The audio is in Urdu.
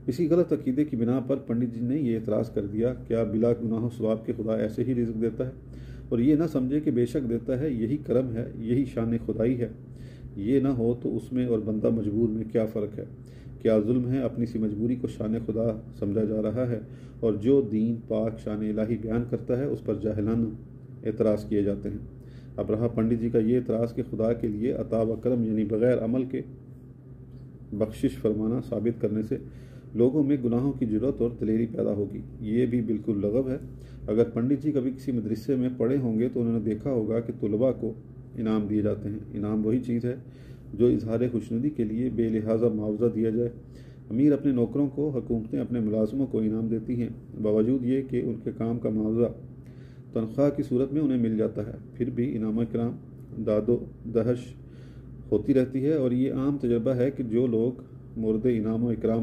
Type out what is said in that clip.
اسی غلط عقیدے کی بنا پر پنڈت جی نے یہ اعتراض کر دیا، کیا بلا گناہ و ثواب کے خدا ایسے ہی رزق دیتا ہے؟ اور یہ نہ سمجھے کہ بے شک دیتا ہے، یہی کرم ہے، یہی شان خدائی ہے۔ یہ نہ ہو تو اس میں اور بندہ مجبور میں کیا فرق ہے؟ کیا ظلم ہے؟ اپنی سی مجبوری کو شان خدا سمجھا جا رہا ہے، اور جو دین پاک شان الہی بیان کرتا ہے اس پر جاہلانہ اعتراض کیے جاتے ہیں۔ اب رہا پنڈت جی کا یہ اعتراض کہ خدا کے لیے عطا و کرم یعنی بغیر عمل کے بخشش فرمانا ثابت کرنے سے لوگوں میں گناہوں کی جرات اور دلیری پیدا ہوگی، یہ بھی بالکل لغو ہے۔ اگر پنڈت جی کبھی کسی مدرسے میں پڑھے ہوں گے تو انہوں نے دیکھا ہوگا کہ طلباء کو انعام دیے جاتے ہیں۔ انعام وہی چیز ہے جو اظہار خوشنودی کے لیے بے لحاظہ معاوضہ دیا جائے۔ امیر اپنے نوکروں کو، حکومتیں اپنے ملازموں کو انعام دیتی ہیں، باوجود یہ کہ ان کے کام کا معاوضہ تنخواہ کی صورت میں انہیں مل جاتا ہے۔ پھر بھی انعام و اکرام، داد و دہش ہوتی رہتی ہے، اور یہ عام تجربہ ہے کہ جو لوگ مورد انعام و اکرام